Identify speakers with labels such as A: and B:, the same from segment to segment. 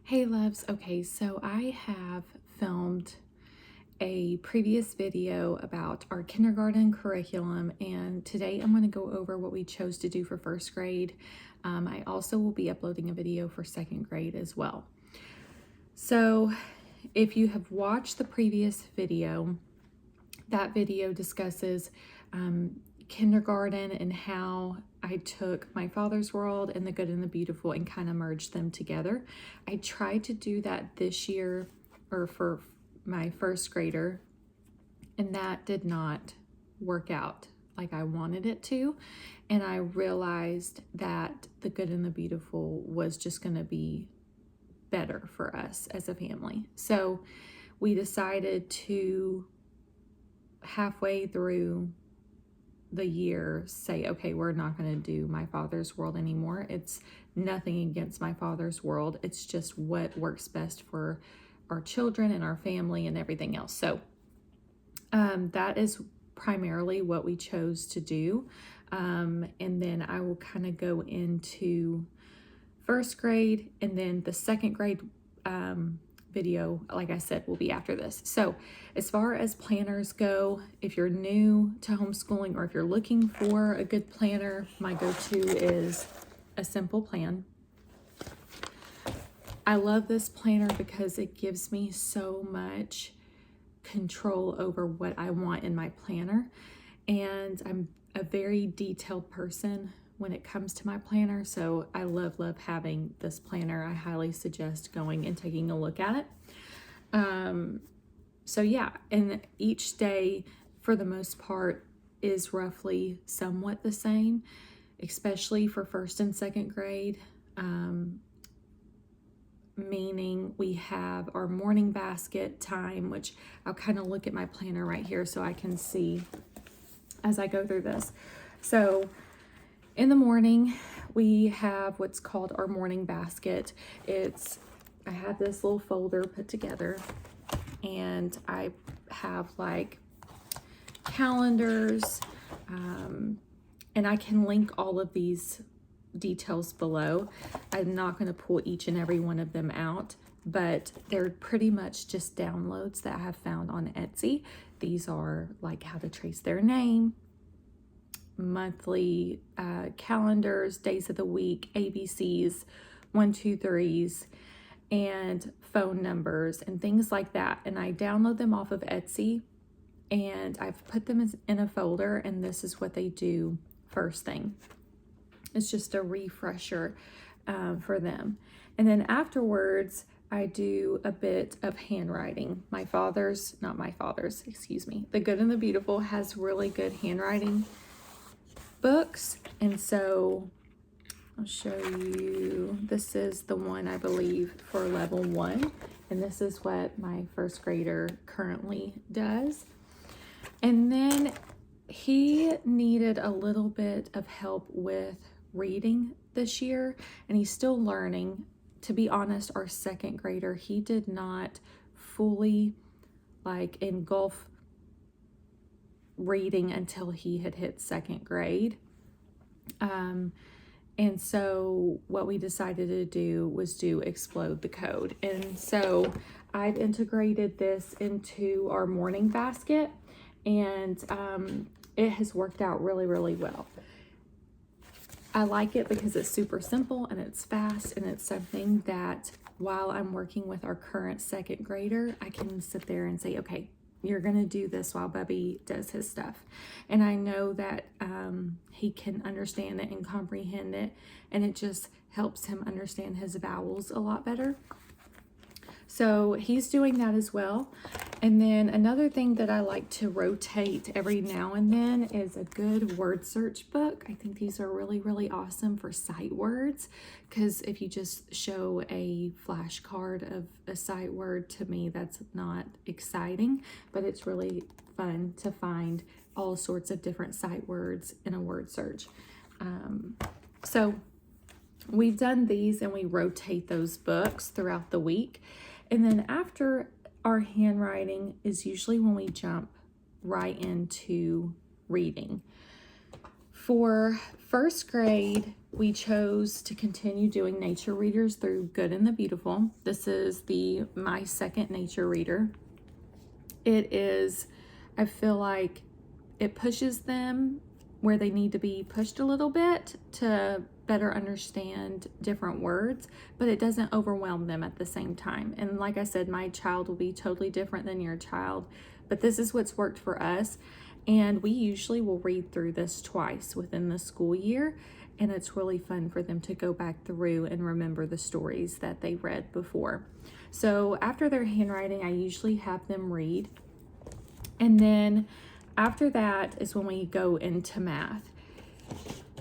A: Hey loves, okay, so I have filmed a previous video about our kindergarten curriculum, and today I'm going to go over what we chose to do for first grade. I also will be uploading a video for second grade as well. So if you have watched the previous video, that video discusses kindergarten and how I took my father's world and the good and the beautiful and kind of merged them together. I tried to do that this year or for my first grader, and that did not work out like I wanted it to. And I realized that the good and the beautiful was just going to be better for us as a family. So we decided to halfway through the year say, okay, we're not going to do my father's world anymore. It's nothing against my father's world. It's just what works best for our children and our family and everything else. So that is primarily what we chose to do. And then I will kind of go into first grade, and then the second grade video, like I said, will be after this. So as far as planners go, if you're new to homeschooling or if you're looking for a good planner, my go-to is A Simple Plan. I love this planner because it gives me so much control over what I want in my planner, and I'm a very detailed person when it comes to my planner, so I love having this planner. I highly suggest going and taking a look at it. So yeah, and each day for the most part is roughly somewhat the same, especially for first and second grade. Meaning we have our morning basket time, which I'll kind of look at my planner right here so I can see as I go through this. So in the morning, we have what's called our morning basket. I have this little folder put together, and I have like calendars, and I can link all of these details below. I'm not going to pull each and every one of them out, but they're pretty much just downloads that I have found on Etsy. These are like how to trace their name, monthly calendars, days of the week, ABCs, 1, 2, 3s, and phone numbers and things like that. And I download them off of Etsy, and I've put them in a folder, and this is what they do first thing. It's just a refresher for them. And then afterwards, I do a bit of handwriting. The Good and the Beautiful has really good handwriting books, and so I'll show you. This is the one, I believe, for level 1, and this is what my first grader currently does. And then he needed a little bit of help with reading this year, and he's still learning. To be honest, our second grader, he did not fully like engulf reading until he had hit second grade. And so what we decided to do was do Explode the Code. And so I've integrated this into our morning basket, and it has worked out really well. I like it because it's super simple and it's fast, and it's something that while I'm working with our current second grader, I can sit there and say, okay, you're going to do this while Bubby does his stuff. And I know that he can understand it and comprehend it, and it just helps him understand his vowels a lot better. So he's doing that as well. And then another thing that I like to rotate every now and then is a good word search book. I think these are really awesome for sight words, because if you just show a flashcard of a sight word, to me that's not exciting, but it's really fun to find all sorts of different sight words in a word search. So we've done these, and we rotate those books throughout the week. And then after our handwriting is usually when we jump right into reading. For first grade, we chose to continue doing nature readers through Good and the Beautiful. This is my second nature reader. It is, I feel like it pushes them where they need to be pushed a little bit to better understand different words, but it doesn't overwhelm them at the same time. And like I said, my child will be totally different than your child, but this is what's worked for us. And we usually will read through this twice within the school year. And it's really fun for them to go back through and remember the stories that they read before. So after their handwriting, I usually have them read. And then after that is when we go into math.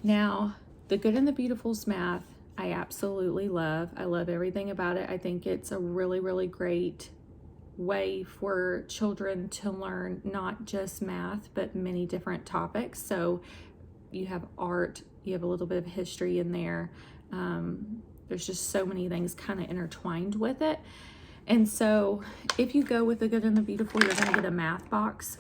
A: Now, the Good and the Beautiful's math, I absolutely love. I love everything about it. I think it's a really, really great way for children to learn not just math, but many different topics. So you have art, you have a little bit of history in there. There's just so many things kind of intertwined with it. And so if you go with the Good and the Beautiful, you're going to get a math box.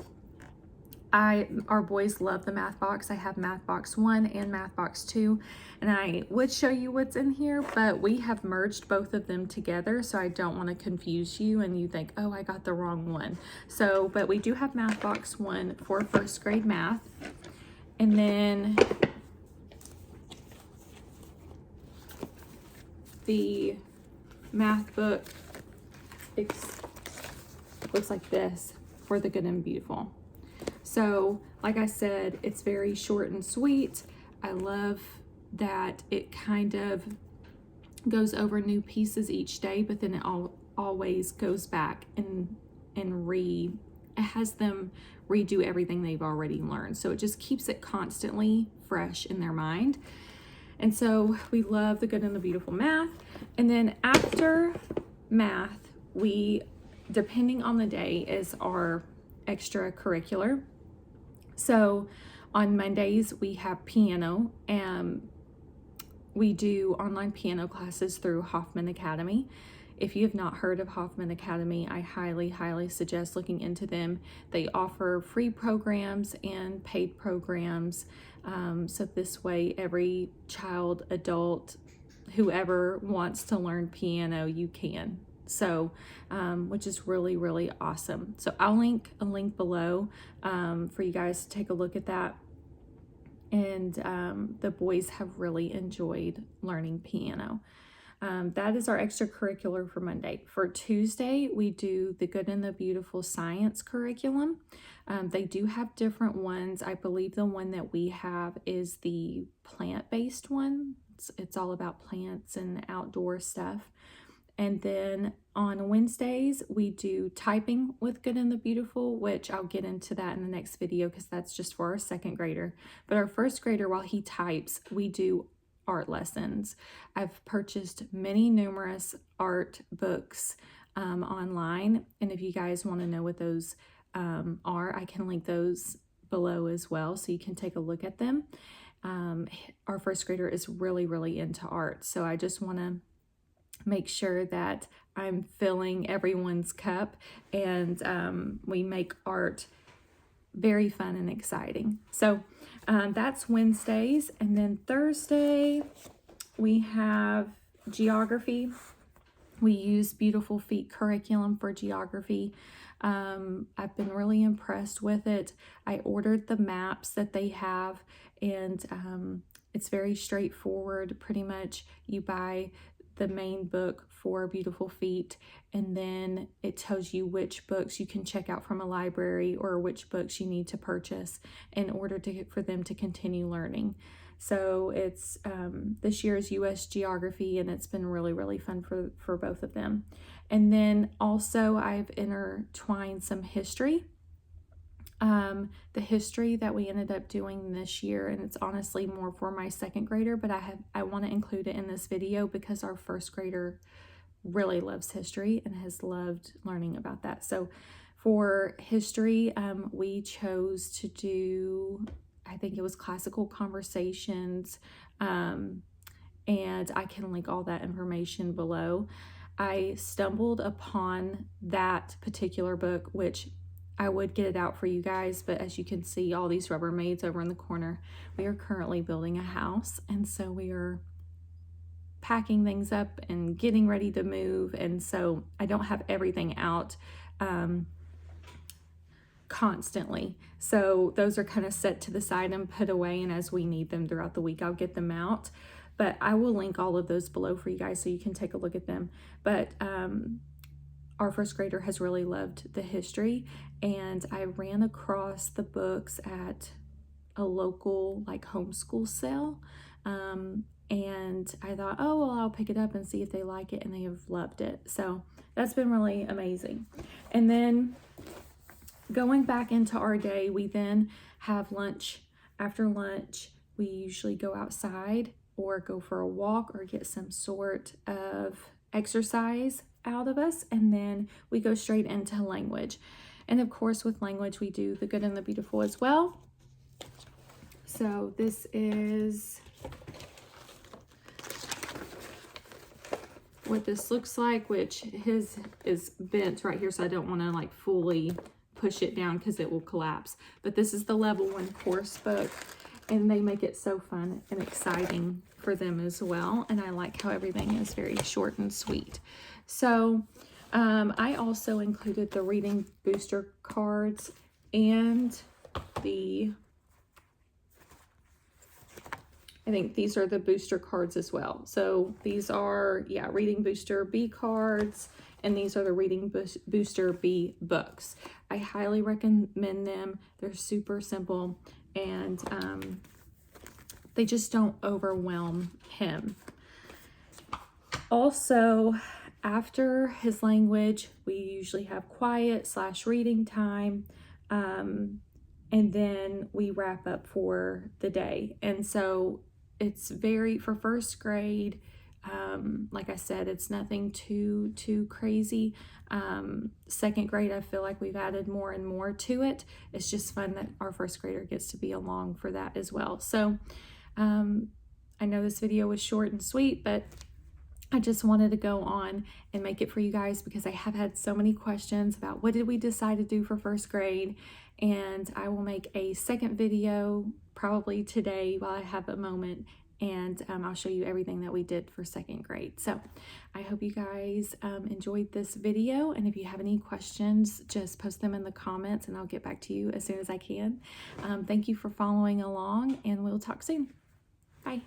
A: Our boys love the math box. I have math box 1 and math box 2, and I would show you what's in here, but we have merged both of them together, so I don't want to confuse you and you think, oh, I got the wrong one. So, but we do have math box 1 for first grade math. And then the math book looks like this for the Good and Beautiful. So, like I said, it's very short and sweet. I love that it kind of goes over new pieces each day, but then it always goes back and it has them redo everything they've already learned. So it just keeps it constantly fresh in their mind. And so we love the Good and the Beautiful math. And then after math, depending on the day, is our extracurricular. So on Mondays, we have piano, and we do online piano classes through Hoffman Academy. If you have not heard of Hoffman Academy, I highly, highly suggest looking into them. They offer free programs and paid programs. So this way, every child, adult, whoever wants to learn piano, you can. So, which is really, really awesome. So I'll link a link below for you guys to take a look at that. And the boys have really enjoyed learning piano. That is our extracurricular for Monday. For Tuesday, we do the Good and the Beautiful science curriculum. They do have different ones. I believe the one that we have is the plant-based one. It's all about plants and outdoor stuff. And then on Wednesdays, we do typing with Good and the Beautiful, which I'll get into that in the next video because that's just for our second grader. But our first grader, while he types, we do art lessons. I've purchased numerous art books online. And if you guys want to know what those are, I can link those below as well so you can take a look at them. Our first grader is really, really into art. So I just want to make sure that I'm filling everyone's cup, and we make art very fun and exciting. So that's Wednesdays. And then Thursday, we have geography. We use Beautiful Feet curriculum for geography. I've been really impressed with it. I ordered the maps that they have, and it's very straightforward. Pretty much you buy the main book for Beautiful Feet, and then it tells you which books you can check out from a library or which books you need to purchase in order for them to continue learning. So it's this year's U.S. Geography, and it's been really, really fun for both of them. And then also I've intertwined some history. The history that we ended up doing this year, and it's honestly more for my second grader, but I want to include it in this video because our first grader really loves history and has loved learning about that. So for history, we chose to do, I think it was classical conversations, and I can link all that information below. I stumbled upon that particular book, which I would get it out for you guys, but as you can see, all these Rubbermaids over in the corner. We are currently building a house, and so we are packing things up and getting ready to move, and so I don't have everything out constantly. So those are kind of set to the side and put away, and as we need them throughout the week, I'll get them out. But I will link all of those below for you guys so you can take a look at them. But our first grader has really loved the history, and I ran across the books at a local like homeschool sale, and I thought, oh well, I'll pick it up and see if they like it, and they have loved it. So that's been really amazing. And then going back into our day, we then have lunch. After lunch, we usually go outside or go for a walk or get some sort of exercise out of us, and then we go straight into language. And of course, with language, we do the good and the beautiful as well. So this is what this looks like, which his is bent right here, so I don't want to like fully push it down because it will collapse. But this is the level 1 course book, and they make it so fun and exciting for them as well. And I like how everything is very short and sweet. So I also included the reading booster cards and I think these are the booster cards as well. So these are, yeah, Reading Booster B cards, and these are the Reading Booster B books. I highly recommend them. They're super simple, and they just don't overwhelm him. Also, after his language, we usually have quiet/reading time, and then we wrap up for the day. And so it's very, for first grade, like I said, it's nothing too crazy. Second grade, I feel like we've added more and more to it. It's just fun that our first grader gets to be along for that as well. So I know this video was short and sweet, but I just wanted to go on and make it for you guys because I have had so many questions about what did we decide to do for first grade, and I will make a second video probably today while I have a moment, and I'll show you everything that we did for second grade. So I hope you guys enjoyed this video, and if you have any questions, just post them in the comments and I'll get back to you as soon as I can. Thank you for following along, and we'll talk soon. Bye.